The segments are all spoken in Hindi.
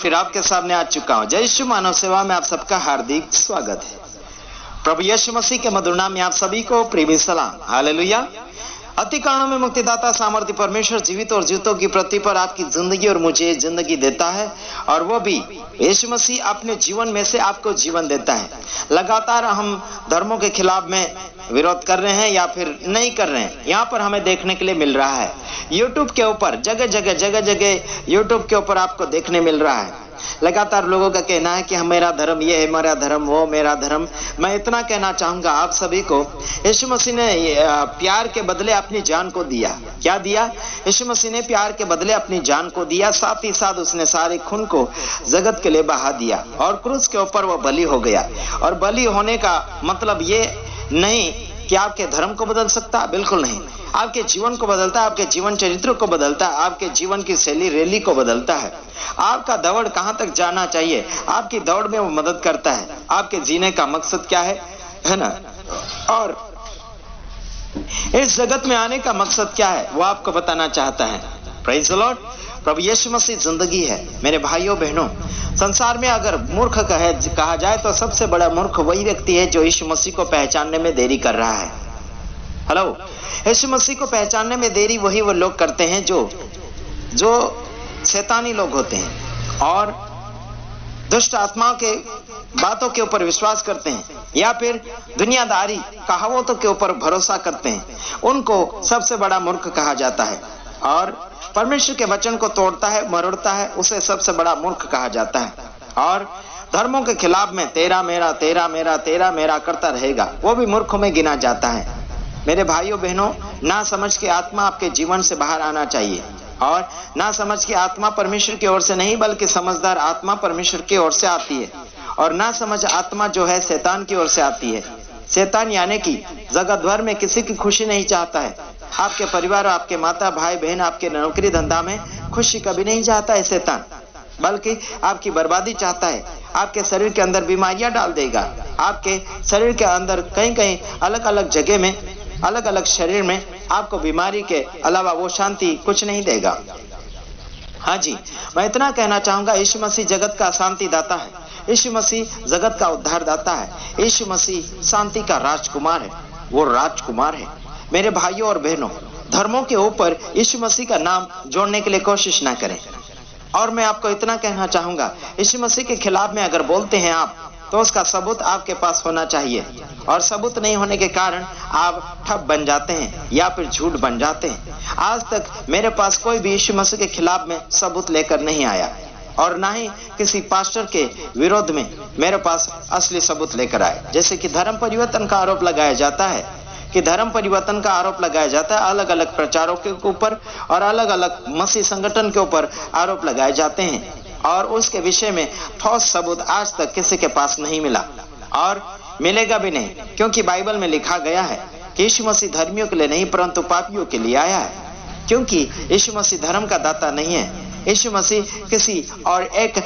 फिर आपके सामने आ चुका हूं। जय यीशु मानव सेवा में आप सबका हार्दिक स्वागत है। प्रभु यीशु मसीह के मधुर नाम में आप सभी को प्रेमी सलाम। हालेलुया। अति कारणों में मुक्तिदाता सामर्थ्य परमेश्वर जीवित और जीवितों की पृथ्वी पर आपकी जिंदगी और मुझे जिंदगी देता है, और वो भी यीशु मसीह अपने जीवन में से आपको जीवन देता है। लगातार हम धर्मों के खिलाफ में विरोध कर रहे हैं या फिर नहीं कर रहे हैं, यहाँ पर हमें देखने के लिए मिल रहा है। यूट्यूब के ऊपर जगह जगह यूट्यूब के ऊपर आपको देखने मिल रहा है। लगातार लोगों का कहना है कि मेरा धर्म ये है, मेरा धर्म वो, मेरा धर्म। मैं इतना कहना चाहूंगा आप सभी को, यीशु मसीह ने प्यार के बदले अपनी जान को दिया। क्या दिया? यीशु मसीह ने प्यार के बदले अपनी जान को दिया, साथ ही साथ उसने सारे खून को जगत के लिए बहा दिया, और क्रूस के ऊपर वो बलि हो गया। और बलि होने का मतलब ये नहीं कि आपके धर्म को बदल सकता, बिल्कुल नहीं। आपके जीवन को बदलता है, आपके जीवन चरित्र को बदलता है, आपके जीवन की शैली रैली को बदलता है। आपका दौड़ कहां तक जाना चाहिए, आपकी दौड़ में वो मदद करता है। आपके जीने का मकसद क्या है ना, और इस जगत में आने का मकसद क्या है वो आपको बताना चाहता है। Praise the Lord. प्रभु यीशु मसीह जिंदगी है। मेरे भाइयों बहनों, संसार में अगर मूर्ख कहा जाए तो सबसे बड़ा मूर्ख वही व्यक्ति है जो यीशु मसीह को पहचानने में देरी कर रहा है। हेलो, यीशु मसीह को पहचानने में देरी वही वो लोग करते हैं जो शैतानी लोग होते हैं और दुष्ट आत्माओं के बातों के ऊपर विश्वास करते हैं, या फिर दुनियादारी कहावतों के ऊपर भरोसा करते हैं। उनको सबसे बड़ा मूर्ख कहा जाता है। और परमेश्वर के वचन को तोड़ता है, मरोड़ता है, उसे सबसे बड़ा मूर्ख कहा जाता है। और धर्मों के खिलाफ में तेरा मेरा तेरा मेरा तेरा मेरा करता रहेगा, वो भी मूर्खों में गिना जाता है। मेरे भाइयों बहनों, ना समझ के आत्मा आपके जीवन से बाहर आना चाहिए। और ना समझ के आत्मा परमेश्वर की ओर से नहीं, बल्कि समझदार आत्मा परमेश्वर की ओर से आती है। और ना समझ आत्मा जो है शैतान की ओर से आती है। शैतान यानी कि जगत भर में किसी की खुशी नहीं चाहता है। आपके परिवार, आपके माता भाई बहन, आपके नौकरी धंधा में खुशी कभी नहीं चाहता है शैतान, बल्कि आपकी बर्बादी चाहता है। आपके शरीर के अंदर बीमारियां डाल देगा। आपके शरीर के अंदर कहीं कहीं अलग अलग जगह में, अलग अलग शरीर में आपको बीमारी के अलावा वो शांति कुछ नहीं देगा। हाँ जी, मैं इतना कहना चाहूंगा, यीशु मसीह जगत का शांति दाता है। यीशु मसीह जगत का उद्धार दाता है। यीशु मसीह शांति का राजकुमार है, वो राजकुमार है। मेरे भाइयों और बहनों, धर्मों के ऊपर यीशु मसीह का नाम जोड़ने के लिए कोशिश ना करें। और मैं आपको इतना कहना चाहूंगा, यीशु मसीह के खिलाफ में अगर बोलते हैं आप, तो उसका सबूत आपके पास होना चाहिए। और सबूत नहीं होने के कारण आप ठप बन जाते हैं या फिर झूठ बन जाते हैं। आज तक मेरे पास कोई भी यीशु मसीह के खिलाफ में सबूत लेकर नहीं आया, और ना ही किसी पास्टर के विरोध में मेरे पास असली सबूत लेकर आए। जैसे कि धर्म परिवर्तन का आरोप लगाया जाता है, अलग अलग प्रचारों के ऊपर और अलग अलग मसीह संगठन के ऊपर आरोप लगाए जाते हैं, और उसके विषय में ठोस सबूत आज तक किसी के पास नहीं मिला और मिलेगा भी नहीं। क्योंकि बाइबल में लिखा गया है कि यीशु मसीह धर्मियों के लिए नहीं परंतु पापियों के लिए आया है। क्योंकि यीशु मसीह धर्म का दाता नहीं है। यीशु मसीह किसी और एक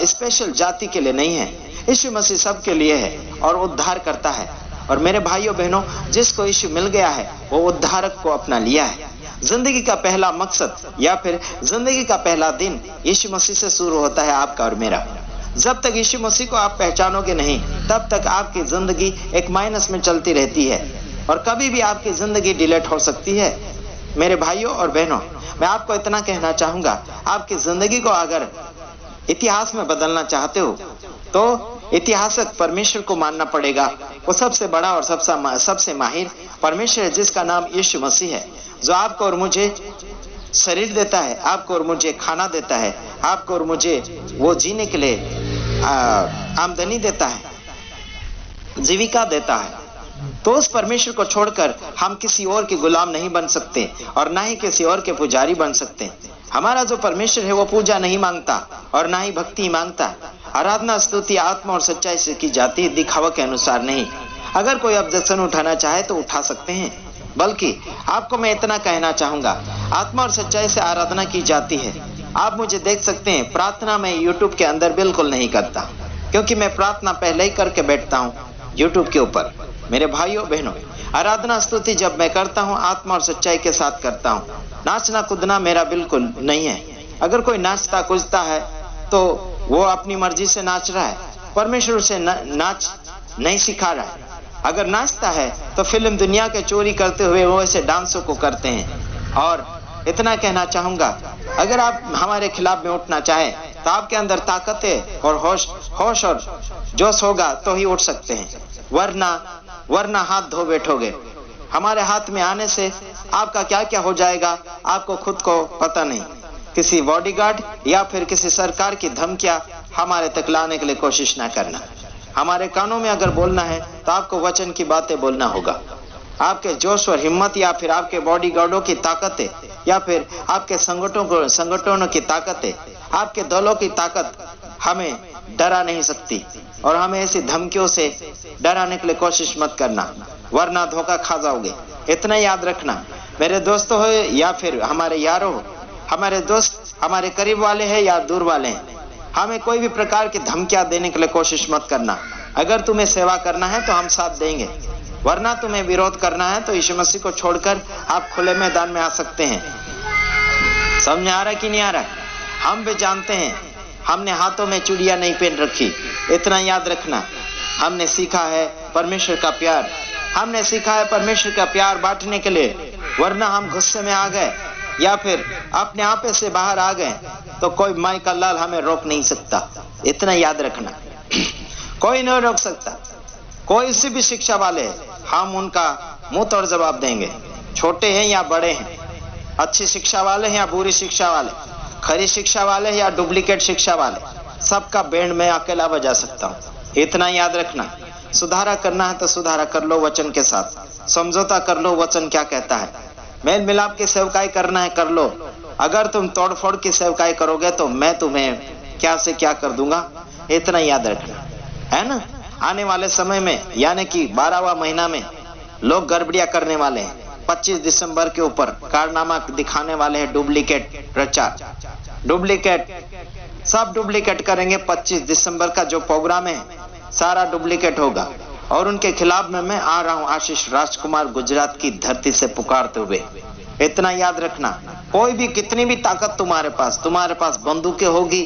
स्पेशल जाति के लिए नहीं है। यीशु मसीह सबके लिए है और उद्धार करता है। और मेरे भाइयों बहनों, जिसको यीशु मिल गया है वो उद्धारक को अपना लिया है। जिंदगी का पहला मकसद या फिर जिंदगी का पहला दिन यीशु मसीह से शुरू होता है, आपका और मेरा। जब तक यीशु मसीह को आप पहचानोगे नहीं, तब तक आपकी जिंदगी एक माइनस में चलती रहती है, और कभी भी आपकी जिंदगी डिलीट हो सकती है। मेरे भाइयों और बहनों, मैं आपको इतना कहना चाहूंगा, आपकी जिंदगी को अगर इतिहास में बदलना चाहते हो तो इतिहासक परमेश्वर को मानना पड़ेगा। वो सबसे बड़ा और सबसे माहिर परमेश्वर है, जिसका नाम यीशु मसीह है, जो आपको और मुझे शरीर देता है, आपको और मुझे खाना देता है, आपको और मुझे वो जीने के लिए आमदनी देता है, जीविका देता है। तो उस परमेश्वर को छोड़कर हम किसी और के गुलाम नहीं बन सकते और ना ही किसी और के पुजारी बन सकते। हमारा जो परमेश्वर है वो पूजा नहीं मांगता और ना ही भक्ति मांगता। आराधना स्तुति आत्मा और सच्चाई से की जाती है, दिखावा के अनुसार नहीं। अगर कोई ऑब्जेक्शन उठाना चाहे तो उठा सकते हैं, बल्कि आपको मैं इतना कहना चाहूंगा, आत्मा और सच्चाई से आराधना की जाती है। आप मुझे देख सकते हैं, प्रार्थना मैं यूट्यूब के अंदर बिल्कुल नहीं करता, क्योंकि मैं प्रार्थना पहले ही करके बैठता हूँ यूट्यूब के ऊपर। मेरे भाइयों बहनों, आराधना स्तुति जब मैं करता हूँ आत्मा और सच्चाई के साथ करता हूँ। नाचना कूदना मेरा बिल्कुल नहीं है। अगर कोई नाचता कूदता है तो वो अपनी मर्जी से नाच रहा है, परमेश्वर उसे नाच नहीं सिखा रहा है। अगर नाचता है तो फिल्म दुनिया के चोरी करते हुए वो ऐसे डांसों को करते हैं। और इतना कहना चाहूंगा, अगर आप हमारे खिलाफ में उठना चाहें तो आपके अंदर ताकत है और होश और जोश होगा तो ही उठ सकते हैं, वरना हाथ धो बैठोगे। हमारे हाथ में आने से आपका क्या क्या हो जाएगा आपको खुद को पता नहीं। किसी बॉडीगार्ड या फिर किसी सरकार की धमकियां हमारे तक लाने के लिए कोशिश ना करना। हमारे कानों में अगर बोलना है तो आपको वचन की बातें बोलना होगा। आपके जोश और हिम्मत या फिर आपके बॉडीगार्डों की ताकतें या फिर आपके संगठनों की ताकतें, आपके दलों की ताकत हमें डरा नहीं सकती। और हमें ऐसी धमकियों से डराने के लिए कोशिश मत करना, वरना धोखा खा जाओगे। इतना याद रखना मेरे दोस्तों हो या फिर हमारे यारों हो, हमारे दोस्त हमारे करीब वाले हैं या दूर वाले हैं, हमें कोई भी प्रकार की धमकियां देने के लिए कोशिश मत करना। अगर तुम्हें सेवा करना है तो हम साथ देंगे, वरना तुम्हें विरोध करना है तो यीशु मसीह को छोड़कर आप खुले मैदान में आ सकते हैं। समझ में आ रहा कि नहीं आ रहा? हम भी जानते हैं, हमने हाथों में चूड़ियां नहीं पहन रखी। इतना याद रखना, हमने सीखा है परमेश्वर का प्यार, हमने सीखा है परमेश्वर का प्यार बांटने के लिए, वरना हम गुस्से में आ गए या फिर अपने आपे से बाहर आ गए तो कोई माई का लाल हमें रोक नहीं सकता। इतना याद रखना, कोई नहीं रोक सकता। कोई सी भी शिक्षा वाले हम उनका मुंह तोड़ जवाब देंगे, छोटे हैं या बड़े हैं, अच्छी शिक्षा वाले हैं या बुरी शिक्षा वाले, खरी शिक्षा वाले या डुप्लीकेट शिक्षा वाले, सबका बैंड मैं अकेला बजा सकता हूँ। इतना याद रखना, सुधारा करना है तो सुधारा कर लो वचन के साथ, समझौता कर लो वचन क्या कहता है, मेल मिलाप की सेवकाई करना है कर लो। अगर तुम तोड़फोड़ की सेवकाई करोगे तो मैं तुम्हें क्या से क्या कर दूंगा। इतना याद रखना, है ना? आने वाले समय में यानी कि 12वां महीना में लोग गड़बड़ियां करने वाले हैं। 25 दिसंबर के ऊपर कारनामा दिखाने वाले हैं, डुप्लीकेट प्रचार, डुप्लीकेट, सब डुप्लीकेट करेंगे। 25 दिसंबर का जो प्रोग्राम है सारा डुप्लीकेट होगा और उनके खिलाफ में मैं आ रहा हूं आशीष राजकुमार गुजरात की धरती से पुकारते हुए। इतना याद रखना, कोई भी कितनी भी ताकत तुम्हारे पास बंदूकें होगी,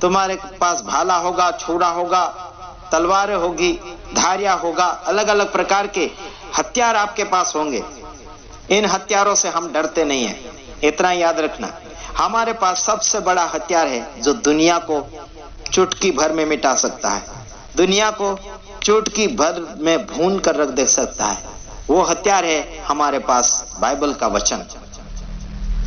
तुम्हारे पास भाला होगा, छुरा होगा, तलवारें होगी, धारिया होगा, अलग अलग प्रकार के हथियार आपके पास होंगे। इन हथियारों से हम डरते नहीं हैं। इतना याद रखना, हमारे पास सबसे बड़ा हथियार है जो दुनिया को चुटकी भर में मिटा सकता है, दुनिया को चुटकी भर में भून कर रख दे सकता है। वो हथियार है हमारे पास बाइबल का वचन।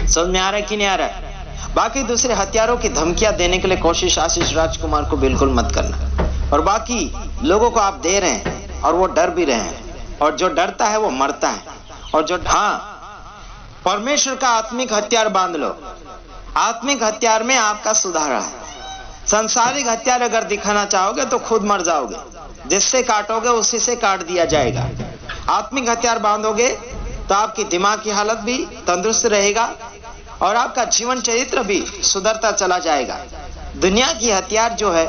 समझ में आ रहा है कि नहीं आ रहा है? बाकी दूसरे हथियारों की धमकियां देने के लिए कोशिश आशीष राजकुमार को बिल्कुल मत करना। और बाकी लोगों को आप दे रहे हैं और वो डर भी रहे हैं, और जो डरता है वो मरता है। और जो परमेश्वर का आत्मिक हथियार बांध लो। आत्मिक हथियार में आपका सुधारा है। सांसारिक हथियार अगर दिखाना चाहोगे तो खुद मर जाओगे, जिससे काटोगे उसी से काट दिया जाएगा। आत्मिक हथियार बांधोगे तो आपकी दिमाग की हालत भी तंदुरुस्त रहेगा और आपका जीवन चरित्र भी सुधरता चला जाएगा। दुनिया की हथियार जो है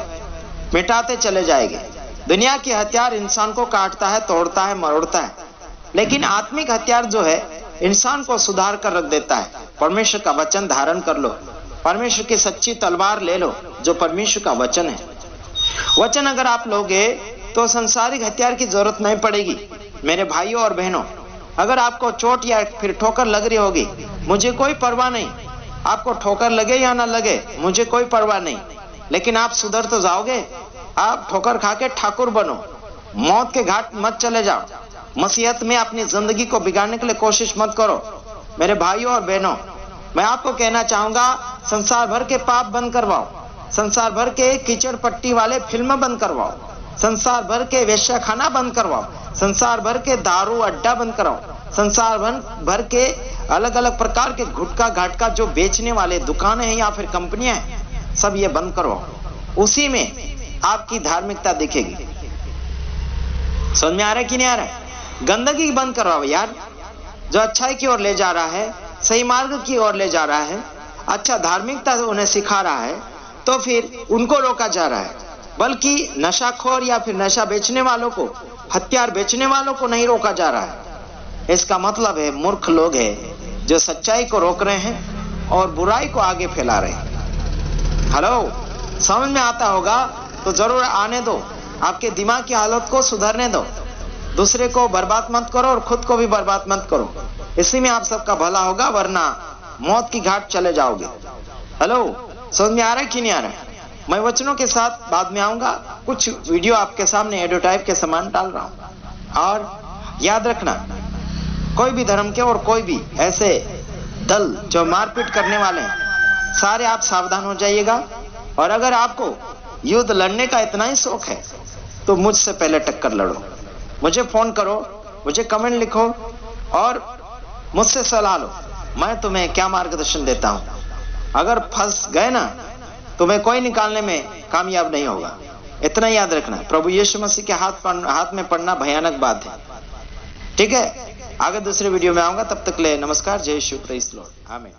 मिटाते चले जाएंगे। दुनिया की हथियार इंसान को काटता है, तोड़ता है, मरोड़ता है, लेकिन आत्मिक हथियार जो है इंसान को सुधार कर रख देता है। परमेश्वर का वचन धारण कर लो, परमेश्वर की सच्ची तलवार ले लो जो परमेश्वर का वचन है। वचन अगर आप लोगे तो संसारिक हथियार की जरूरत नहीं पड़ेगी। मेरे भाइयों और बहनों, अगर आपको चोट या फिर ठोकर लग रही होगी, मुझे कोई परवाह नहीं। आपको ठोकर लगे या ना लगे मुझे कोई परवाह नहीं, लेकिन आप सुधर तो जाओगे। आप ठोकर खा के ठाकुर बनो, मौत के घाट मत चले जाओ। मसीहत में अपनी जिंदगी को बिगाड़ने के लिए कोशिश मत करो। मेरे भाइयों और बहनों, मैं आपको कहना चाहूंगा, संसार भर के पाप बंद करवाओ, संसार भर के कीचड़ पट्टी वाले फिल्म बंद करवाओ, संसार भर के वेश्याखाना बंद करवाओ, संसार भर के दारू अड्डा बंद कराओ, संसार भर के अलग अलग प्रकार के गुटखा घाटका जो बेचने वाले दुकानें हैं या फिर कंपनियां हैं, सब ये बंद करवाओ। उसी में आपकी धार्मिकता दिखेगी। समझ में आ रहा है कि नहीं आ रहा है? गंदगी बंद करवाओ यार। जो अच्छाई की ओर ले जा रहा है, सही मार्ग की ओर ले जा रहा है, अच्छा धार्मिकता उन्हें सिखा रहा है, तो फिर उनको रोका जा रहा है। बल्कि नशाखोर या फिर नशा बेचने वालों को, हथियार बेचने वालों को नहीं रोका जा रहा है। इसका मतलब है मूर्ख लोग हैं जो सच्चाई को रोक रहे हैं और बुराई को आगे फैला रहे हैं। हेलो, समझ में आता होगा तो जरूर आने दो, आपके दिमाग की हालत को सुधारने दो। दूसरे को बर्बाद मत करो और खुद को भी बर्बाद मत करो, इसी में आप सबका भला होगा, वरना मौत की घाट चले जाओगे। हेलो, समझ में आ रहा है कि नहीं आ रहा है? मैं वचनों के साथ बाद में आऊंगा, कुछ वीडियो आपके सामने एडोटाइप के समान डाल रहा हूं। और याद रखना, कोई भी धर्म के और कोई भी ऐसे दल जो मारपीट करने वाले हैं, सारे आप सावधान हो जाइएगा। और अगर आपको युद्ध लड़ने का इतना ही शौक है तो मुझसे पहले टक्कर लड़ो, मुझे फोन करो, मुझे कमेंट लिखो और मुझसे सलाह लो, मैं तुम्हें क्या मार्गदर्शन देता हूं। अगर फंस गए ना, तुम्हें कोई निकालने में कामयाब नहीं होगा। इतना याद रखना, प्रभु यीशु मसीह के हाथ में पड़ना भयानक बात है। ठीक है, आगे दूसरे वीडियो में आऊंगा, तब तक ले नमस्कार, जय यीशु, प्रेज़ द लॉर्ड, आमीन।